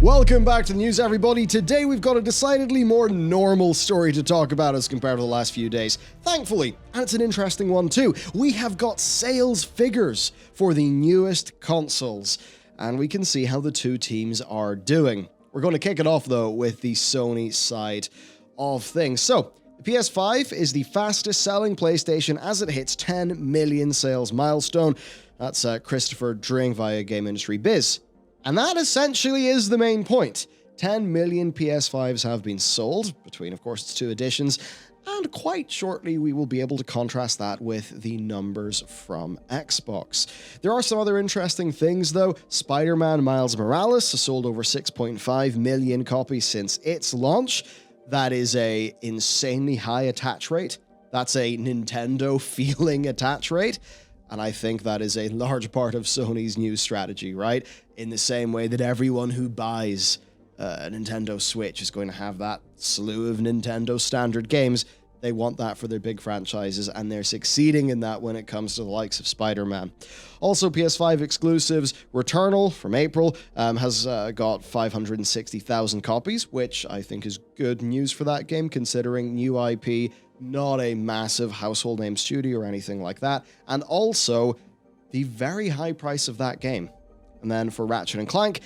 Welcome back to the news, everybody. Today we've got a decidedly more normal story to talk about as compared to the last few days. Thankfully, and it's an interesting one too, we have got sales figures for the newest consoles, and we can see how the two teams are doing. We're going to kick it off though with the Sony side of things. So, the PS5 is the fastest selling PlayStation as it hits 10 million sales milestone. That's Christopher Dring via Game Industry Biz. And that essentially is the main point. 10 million PS5s have been sold, between, of course, its two editions, and quite shortly we will be able to contrast that with the numbers from Xbox. There are some other interesting things, though. Spider-Man Miles Morales has sold over 6.5 million copies since its launch. That is a insanely high attach rate. That's a Nintendo-feeling attach rate. And I think that is a large part of Sony's new strategy, right? In the same way that everyone who buys a Nintendo Switch is going to have that slew of Nintendo standard games. They want that for their big franchises, and they're succeeding in that when it comes to the likes of Spider-Man. Also, PS5 exclusives, Returnal from April has got 560,000 copies, which I think is good news for that game, considering new IP, not a massive household name studio or anything like that, and also the very high price of that game. And then for Ratchet & Clank,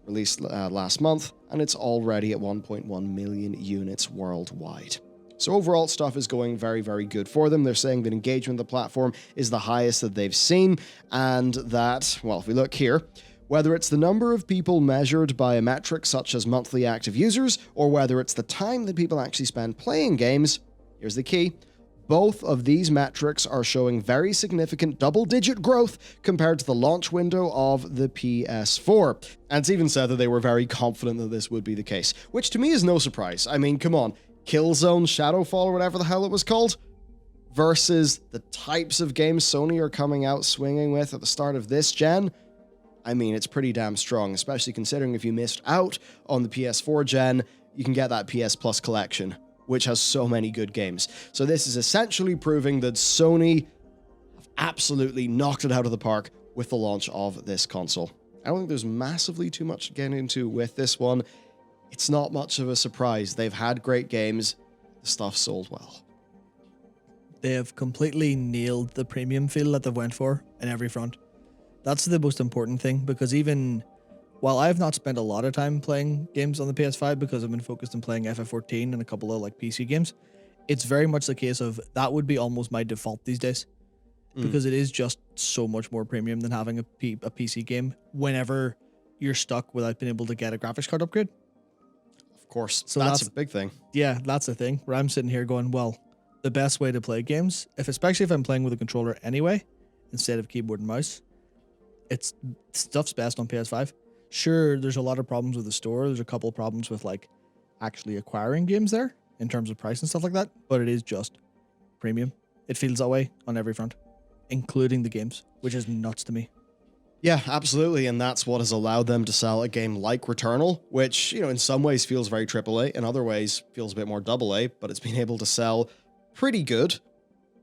released last month, and it's already at 1.1 million units worldwide. So overall, stuff is going very, very good for them. They're saying that engagement of the platform is the highest that they've seen, and that, well, if we look here, whether it's the number of people measured by a metric such as monthly active users, or whether it's the time that people actually spend playing games, here's the key. Both of these metrics are showing very significant double-digit growth compared to the launch window of the PS4. And it's even said that they were very confident that this would be the case, which to me is no surprise. I mean, come on, Killzone Shadowfall or whatever the hell it was called, versus the types of games Sony are coming out swinging with at the start of this gen. I mean, it's pretty damn strong, especially considering if you missed out on the PS4 gen, you can get that PS Plus collection, which has so many good games. So this is essentially proving that Sony have absolutely knocked it out of the park with the launch of this console. I don't think there's massively too much to get into with this one. It's not much of a surprise. They've had great games. The stuff sold well. They have completely nailed the premium feel that they've went for in every front. That's the most important thing, because even while I've not spent a lot of time playing games on the PS5 because I've been focused on playing FF14 and a couple of like PC games, it's very much the case of that would be almost my default these days, because it is just so much more premium than having a PC game whenever you're stuck without being able to get a graphics card upgrade. Of course, so that's a big thing. Yeah, that's the thing where I'm sitting here going, well, the best way to play games, especially if I'm playing with a controller anyway, instead of keyboard and mouse, it's stuff's best on PS5. Sure, there's a lot of problems with the store. There's a couple of problems with like actually acquiring games there in terms of price and stuff like that, but it is just premium. It feels that way on every front, including the games, which is nuts to me. Yeah, absolutely, and that's what has allowed them to sell a game like Returnal, which, you know, in some ways feels very AAA, in other ways feels a bit more AA, but it's been able to sell pretty good.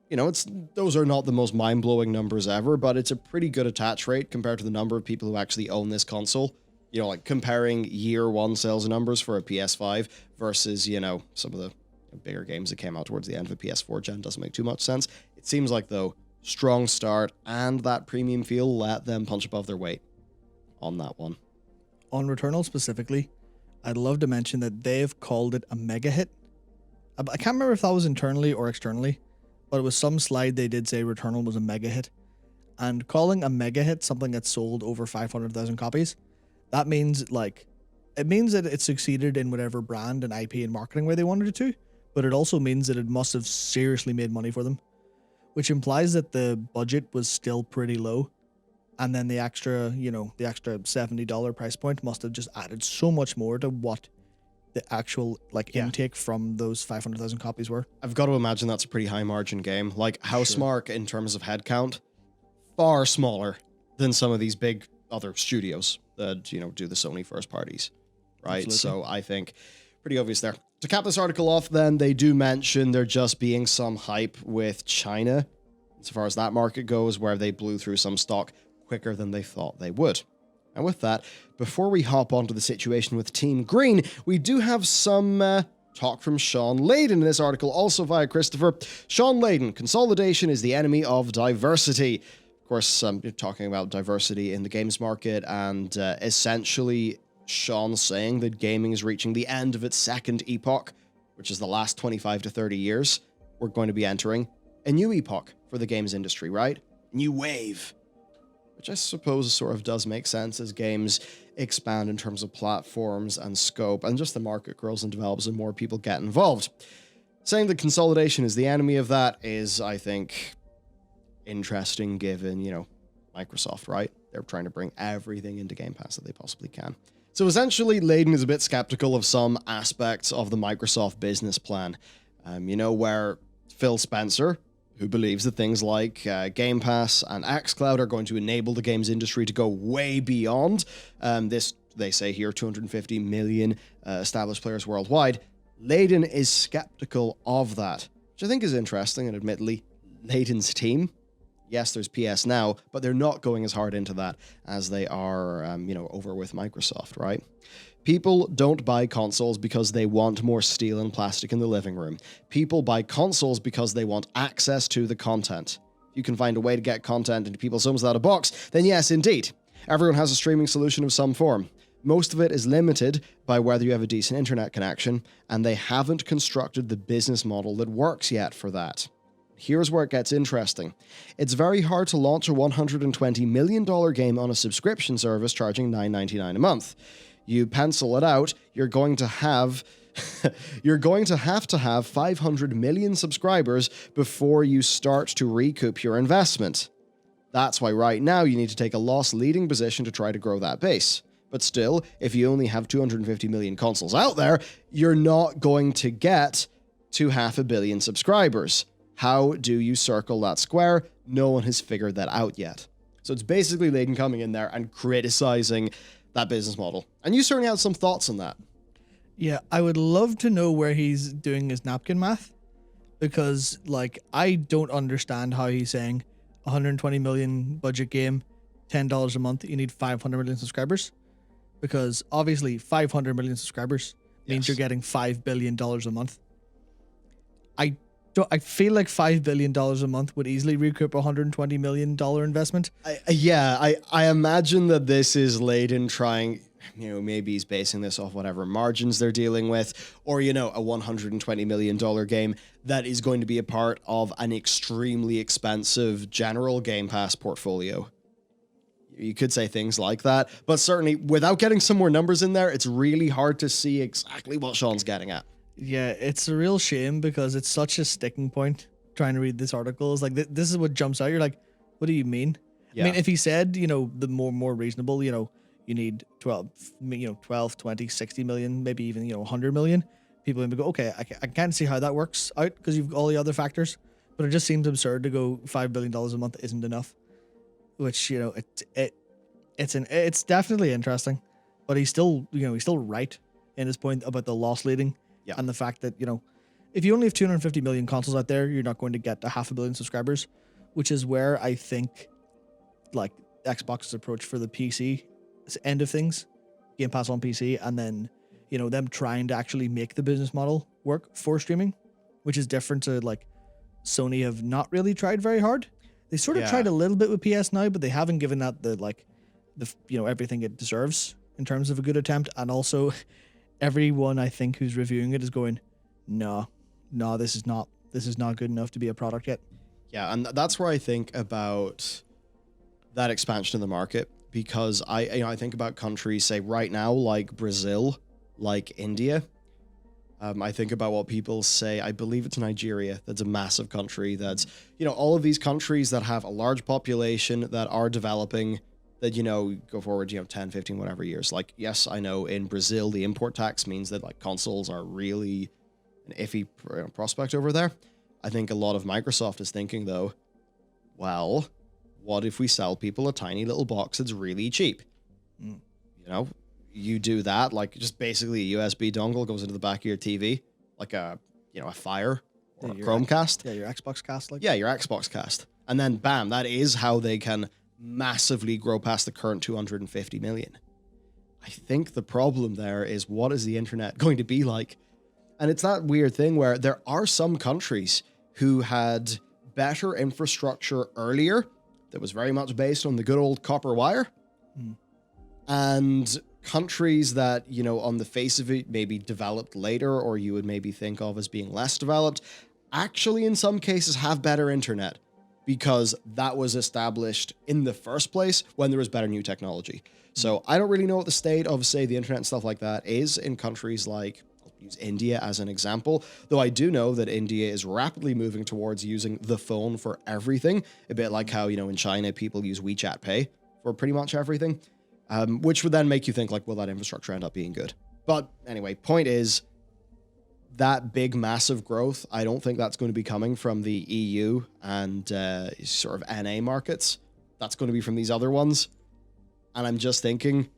You know, those are not the most mind-blowing numbers ever, but it's a pretty good attach rate compared to the number of people who actually own this console. You know, like comparing year one sales numbers for a PS5 versus, you know, some of the bigger games that came out towards the end of the PS4 gen doesn't make too much sense. It seems like, though, strong start, and that premium feel let them punch above their weight on that one. On Returnal specifically, I'd love to mention that they've called it a mega hit. I can't remember if that was internally or externally, but it was some slide they did say Returnal was a mega hit. And calling a mega hit something that's sold over 500,000 copies, that means like, it means that it succeeded in whatever brand and IP and marketing way they wanted it to, but it also means that it must have seriously made money for them, which implies that the budget was still pretty low. And then the extra, you know, the extra $70 price point must have just added so much more to what the actual like intake from those 500,000 copies were. I've got to imagine that's a pretty high margin game. Like Housemarque in terms of headcount, far smaller than some of these big other studios that, you know, do the Sony first parties, right? Absolutely. So I think pretty obvious there. To cap this article off, then, they do mention there just being some hype with China, as far as that market goes, where they blew through some stock quicker than they thought they would. And with that, before we hop onto the situation with Team Green, we do have some talk from Shawn Layden in this article, also via Christopher. Shawn Layden, consolidation is the enemy of diversity. Of course, you're talking about diversity in the games market, and essentially Shawn saying that gaming is reaching the end of its second epoch, which is the last 25 to 30 years. We're going to be entering a new epoch for the games industry, right? New wave. Which I suppose sort of does make sense as games expand in terms of platforms and scope, and just the market grows and develops and more people get involved. Saying that consolidation is the enemy of that is, I think, interesting given, Microsoft, right? They're trying to bring everything into Game Pass that they possibly can. So essentially, Layden is a bit skeptical of some aspects of the Microsoft business plan. Where Phil Spencer, who believes that things like Game Pass and xCloud are going to enable the games industry to go way beyond this, they say here, 250 million established players worldwide. Layden is skeptical of that, which I think is interesting, and admittedly, Layden's team, yes, there's PS Now, but they're not going as hard into that as they are, over with Microsoft, right? People don't buy consoles because they want more steel and plastic in the living room. People buy consoles because they want access to the content. If you can find a way to get content into people's homes without a box, then yes, indeed. Everyone has a streaming solution of some form. Most of it is limited by whether you have a decent internet connection, and they haven't constructed the business model that works yet for that. Here's where it gets interesting. It's very hard to launch a $120 million game on a subscription service charging $9.99 a month. You pencil it out, you're going to have to have 500 million subscribers before you start to recoup your investment. That's why right now you need to take a loss-leading position to try to grow that base. But still, if you only have 250 million consoles out there, you're not going to get to 500 million subscribers. How do you circle that square? No one has figured that out yet. So it's basically Layden coming in there and criticizing that business model. And you certainly had some thoughts on that. Yeah, I would love to know where he's doing his napkin math, because I don't understand how he's saying 120 million budget game, $10 a month, you need 500 million subscribers, because obviously 500 million subscribers means you're getting $5 billion a month. I feel like $5 billion a month would easily recoup a $120 million investment. I imagine that this is Layden trying, maybe he's basing this off whatever margins they're dealing with, or, a $120 million game that is going to be a part of an extremely expensive general Game Pass portfolio. You could say things like that, but certainly without getting some more numbers in there, it's really hard to see exactly what Shawn's getting at. Yeah, it's a real shame because it's such a sticking point trying to read this article. It's like, this is what jumps out. You're like, what do you mean? Yeah. I mean, if he said, the more reasonable, you need 12, 20, 60 million, maybe even, 100 million, people would go, okay, I can't see how that works out because you've got all the other factors, but it just seems absurd to go $5 billion a month isn't enough, which, it's definitely interesting, but he's still right in his point about the loss leading. Yeah. And the fact that, if you only have 250 million consoles out there, you're not going to get to 500 million subscribers, which is where I think Xbox's approach for the PC end of things, Game Pass on PC, and then, them trying to actually make the business model work for streaming, which is different to Sony have not really tried very hard. They sort of tried a little bit with PS Now, but they haven't given that the everything it deserves in terms of a good attempt. And also everyone I think who's reviewing it is going, no, this is not good enough to be a product yet. Yeah, and that's where I think about that expansion of the market, because I think about countries, say right now, like Brazil, like India. I think about what people say. I believe it's Nigeria. That's a massive country. That's, all of these countries that have a large population that are developing, that, go forward, 10, 15, whatever years. Yes, I know in Brazil, the import tax means that consoles are really an iffy prospect over there. I think a lot of Microsoft is thinking, though, well, what if we sell people a tiny little box that's really cheap? You do that, just basically a USB dongle goes into the back of your TV, a Fire or a Chromecast. Your Xbox Cast. Yeah, your Xbox Cast. And then, bam, that is how they can massively grow past the current 250 million. I think the problem there is, what is the internet going to be like? And it's that weird thing where there are some countries who had better infrastructure earlier that was very much based on the good old copper wire. And countries that, you know, on the face of it, maybe developed later, or you would maybe think of as being less developed, actually in some cases have better internet because that was established in the first place when there was better new technology. So I don't really know what the state of, say, the internet and stuff like that is in countries like, I'll use India as an example, though I do know that India is rapidly moving towards using the phone for everything, a bit like how, you know, in China, people use WeChat Pay for pretty much everything, which would then make you think, like, will that infrastructure end up being good? But anyway, point is, that big, massive growth, I don't think that's going to be coming from the EU and sort of NA markets. That's going to be from these other ones. And I'm just thinking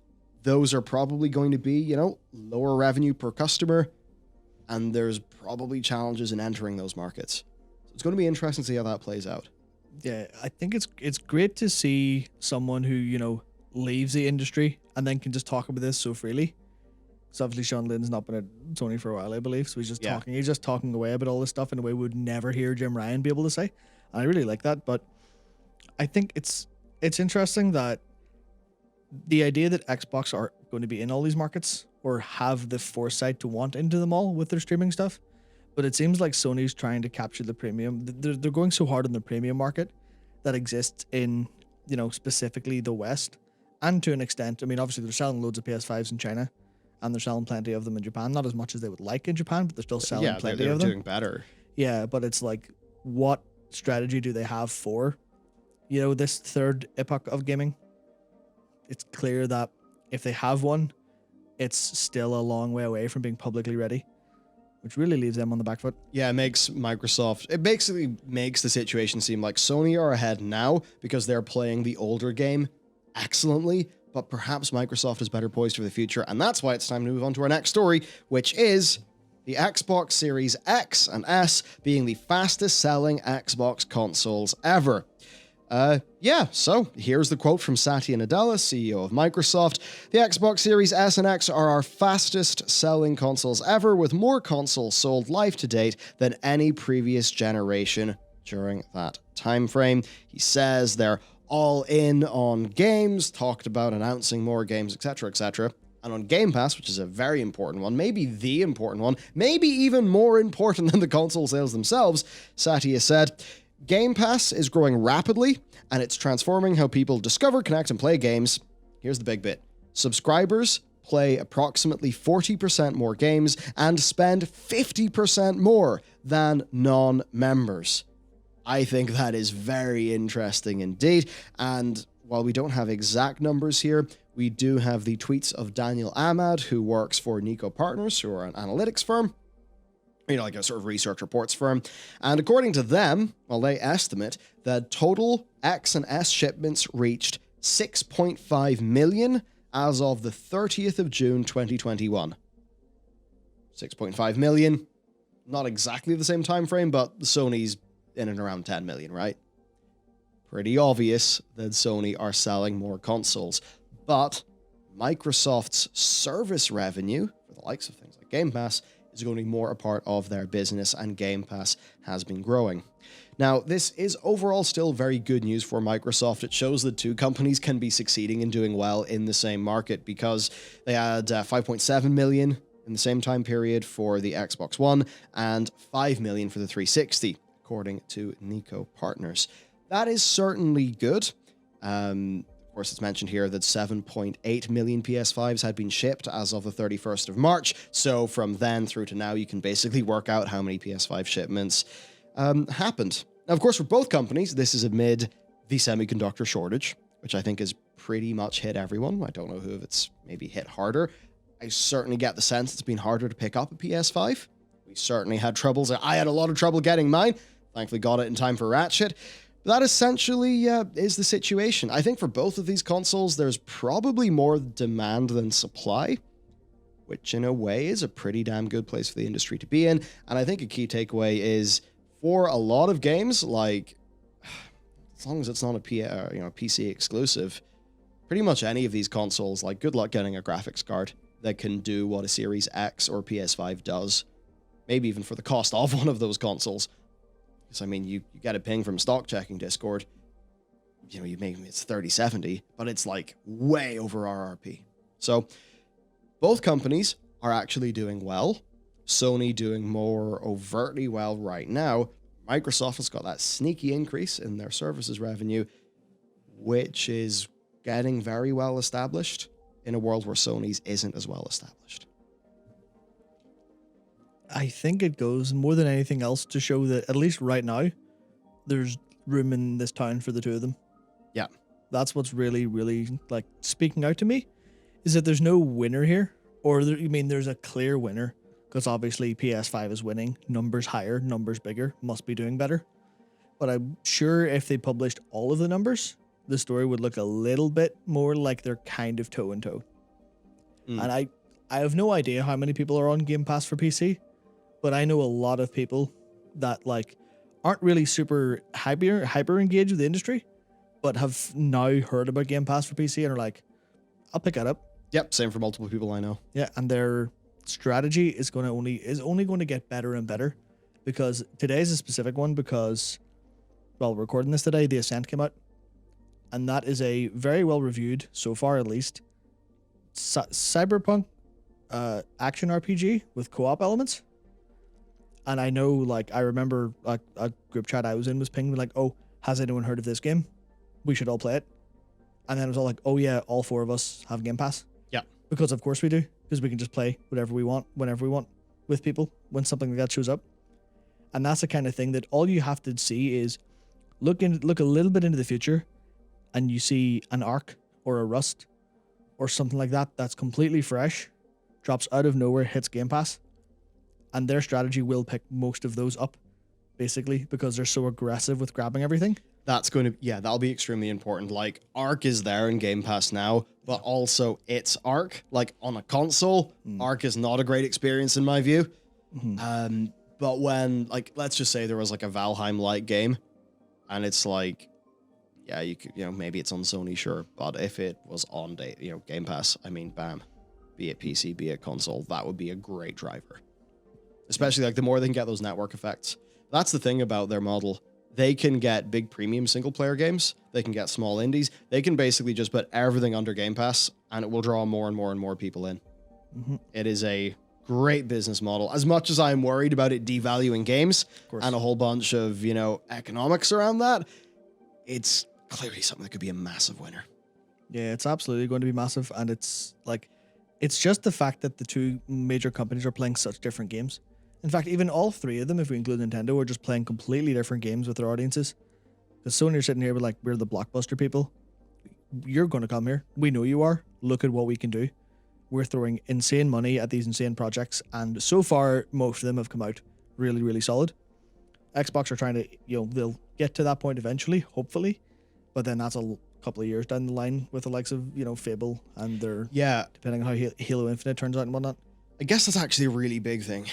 those are probably going to be, you know, lower revenue per customer. And there's probably challenges in entering those markets. So it's going to be interesting to see how that plays out. Yeah, I think it's great to see someone who, you know, leaves the industry and then can just talk about this so freely. So obviously Shawn Layden's not been at Sony for a while, I believe. So he's just talking away about all this stuff in a way we would never hear Jim Ryan be able to say. And I really like that. But I think it's interesting that the idea that Xbox are going to be in all these markets or have the foresight to want into them all with their streaming stuff. But it seems like Sony's trying to capture the premium. They're going so hard on the premium market that exists in, you know, specifically the West. And to an extent, I mean, obviously they're selling loads of PS5s in China and they're selling plenty of them in Japan. Not as much as they would like in Japan, but they're still selling plenty of them. Doing better. Yeah, but it's like, what strategy do they have for, you know, this third epoch of gaming? It's clear that if they have one, it's still a long way away from being publicly ready, which really leaves them on the back foot. Yeah, it basically makes the situation seem like Sony are ahead now because they're playing the older game excellently, but perhaps Microsoft is better poised for the future, and that's why it's time to move on to our next story, which is the Xbox Series X and S being the fastest selling Xbox consoles ever. So here's the quote from Satya Nadella, CEO of Microsoft. The Xbox Series S and X are our fastest selling consoles ever, with more consoles sold live to date than any previous generation during that time frame. He says they're all in on games, talked about announcing more games, etc., etc. And on Game Pass, which is a very important one, maybe the important one, maybe even more important than the console sales themselves, Satya said, Game Pass is growing rapidly, and it's transforming how people discover, connect, and play games. Here's the big bit. Subscribers play approximately 40% more games and spend 50% more than non-members. I think that is very interesting indeed. And while we don't have exact numbers here, we do have the tweets of Daniel Ahmad, who works for Nico Partners, who are an analytics firm, you know, like a sort of research reports firm. And according to them, well, they estimate that total X and S shipments reached 6.5 million as of the 30th of June, 2021. 6.5 million, not exactly the same time frame, but Sony's in and around 10 million, right? Pretty obvious that Sony are selling more consoles. But Microsoft's service revenue, for the likes of things like Game Pass, is going to be more a part of their business, and Game Pass has been growing. Now, this is overall still very good news for Microsoft. It shows that two companies can be succeeding and doing well in the same market, because they had 5.7 million in the same time period for the Xbox One and 5 million for the 360, according to Nico Partners. That is certainly good. Of course, it's mentioned here that 7.8 million PS5s had been shipped as of the 31st of March. So from then through to now, you can basically work out how many PS5 shipments happened. Now, of course, for both companies, this is amid the semiconductor shortage, which I think has pretty much hit everyone. I don't know who it's maybe hit harder. I certainly get the sense it's been harder to pick up a PS5. We certainly had troubles. I had a lot of trouble getting mine. Thankfully got it in time for Ratchet. That essentially is the situation. I think for both of these consoles, there's probably more demand than supply, which in a way is a pretty damn good place for the industry to be in. And I think a key takeaway is, for a lot of games, like, as long as it's not a PC exclusive, pretty much any of these consoles, like, good luck getting a graphics card that can do what a Series X or PS5 does. Maybe even for the cost of one of those consoles. Because, I mean, you get a ping from stock checking Discord, you make it's 3070, but it's like way over RRP. So both companies are actually doing well. Sony doing more overtly well right now. Microsoft has got that sneaky increase in their services revenue, which is getting very well established in a world where Sony's isn't as well established. I think it goes more than anything else to show that, at least right now, there's room in this town for the two of them. Yeah. That's what's really, really, like, speaking out to me, is that there's no winner here. Or, there's a clear winner, because obviously PS5 is winning. Numbers higher, numbers bigger, must be doing better. But I'm sure if they published all of the numbers, the story would look a little bit more like they're kind of toe and toe. And I have no idea how many people are on Game Pass for PC, but I know a lot of people that, like, aren't really super hyper engaged with the industry, but have now heard about Game Pass for PC and are like, I'll pick that up. Yep, same for multiple people I know. Yeah, and their strategy is only going to get better and better, because today's a specific one because, well, recording this today, The Ascent came out, and that is a very well reviewed, so far at least, cyberpunk action RPG with co-op elements. And I know, like, I remember a group chat I was in was pinging me like, oh, has anyone heard of this game? We should all play it. And then it was all like, oh yeah, all four of us have Game Pass. Yeah. Because of course we do. Because we can just play whatever we want, whenever we want, with people, when something like that shows up. And that's the kind of thing that all you have to see is look a little bit into the future, and you see an Ark or a Rust or something like that that's completely fresh, drops out of nowhere, hits Game Pass. And their strategy will pick most of those up, basically, because they're so aggressive with grabbing everything. That'll be extremely important. Like, Ark is there in Game Pass now, but also it's Ark. Like, on a console, Ark is not a great experience in my view. But when, like, let's just say there was like a Valheim-like game, and it's like, yeah, you could, maybe it's on Sony, sure, but if it was on Game Pass, I mean, bam, be it PC, be it console, that would be a great driver. Especially, like, the more they can get those network effects. That's the thing about their model. They can get big premium single-player games. They can get small indies. They can basically just put everything under Game Pass, and it will draw more and more and more people in. It is a great business model. As much as I'm worried about it devaluing games and a whole bunch of, economics around that, it's clearly something that could be a massive winner. Yeah, it's absolutely going to be massive, and it's just the fact that the two major companies are playing such different games. In fact, even all three of them, if we include Nintendo, are just playing completely different games with their audiences. Because Sony are sitting here with, like, we're the blockbuster people. You're going to come here. We know you are. Look at what we can do. We're throwing insane money at these insane projects, and so far, most of them have come out really, really solid. Xbox are trying to, they'll get to that point eventually, hopefully, but then that's a couple of years down the line with the likes of, Fable and their, depending on how Halo Infinite turns out and whatnot. I guess that's actually a really big thing.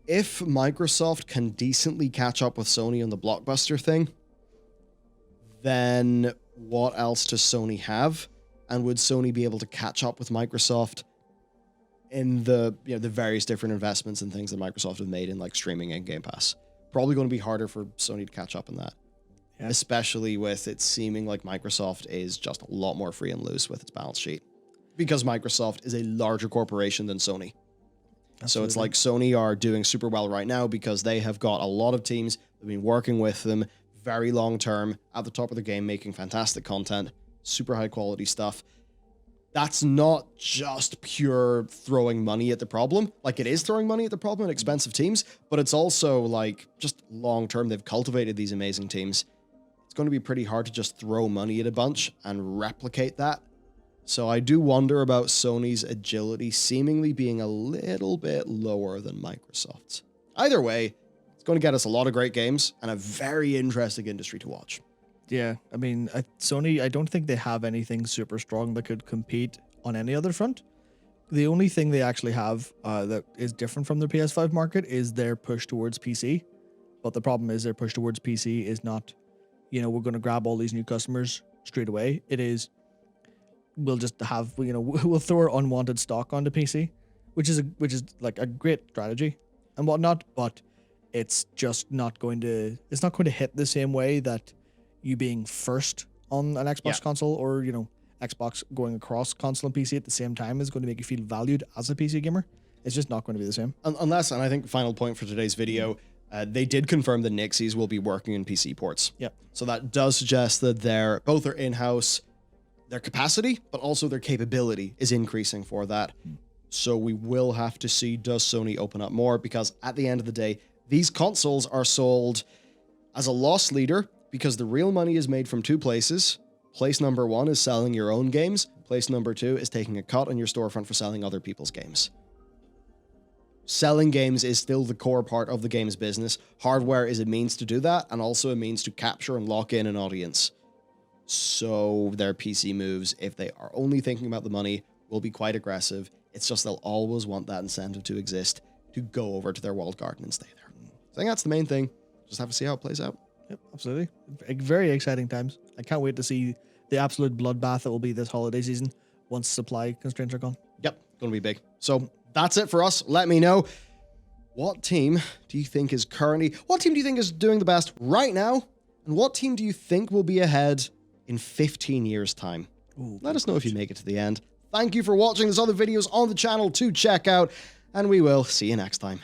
If Microsoft can decently catch up with Sony on the blockbuster thing, then what else does Sony have? And would Sony be able to catch up with Microsoft in the the various different investments and things that Microsoft have made in, like, streaming and Game Pass? Probably going to be harder for Sony to catch up in that. Yeah. Especially with it seeming like Microsoft is just a lot more free and loose with its balance sheet. Because Microsoft is a larger corporation than Sony. Absolutely. So it's like Sony are doing super well right now because they have got a lot of teams that have been working with them very long term, at the top of the game, making fantastic content, super high quality stuff. That's not just pure throwing money at the problem. Like, it is throwing money at the problem and expensive teams, but it's also, like, just long term, they've cultivated these amazing teams. It's going to be pretty hard to just throw money at a bunch and replicate that. So I do wonder about Sony's agility seemingly being a little bit lower than Microsoft's. Either way, it's going to get us a lot of great games and a very interesting industry to watch. Yeah, I mean, Sony, I don't think they have anything super strong that could compete on any other front. The only thing they actually have that is different from their PS5 market is their push towards PC. But the problem is their push towards PC is not we're going to grab all these new customers straight away. It is, we'll just have, we'll throw our unwanted stock onto PC, which is like a great strategy and whatnot, but it's just not going to hit the same way that you being first on an Xbox console, or, Xbox going across console and PC at the same time is going to make you feel valued as a PC gamer. It's just not going to be the same. Unless, and I think the final point for today's video, they did confirm that Nixies will be working in PC ports. Yep. So that does suggest that both are in-house, their capacity, but also their capability is increasing for that. So we will have to see, does Sony open up more? Because at the end of the day, these consoles are sold as a loss leader because the real money is made from two places. Place number one is selling your own games. Place number two is taking a cut on your storefront for selling other people's games. Selling games is still the core part of the games business. Hardware is a means to do that, and also a means to capture and lock in an audience. So their PC moves, if they are only thinking about the money, will be quite aggressive. It's just they'll always want that incentive to exist, to go over to their walled garden and stay there. I think that's the main thing. Just have to see how it plays out. Yep, absolutely. Very exciting times. I can't wait to see the absolute bloodbath that will be this holiday season once supply constraints are gone. Yep, going to be big. So that's it for us. Let me know, what team do you think is doing the best right now? And what team do you think will be ahead in 15 years' time? Ooh, let us know if you make it to the end. Thank you for watching. There's other videos on the channel to check out, and we will see you next time.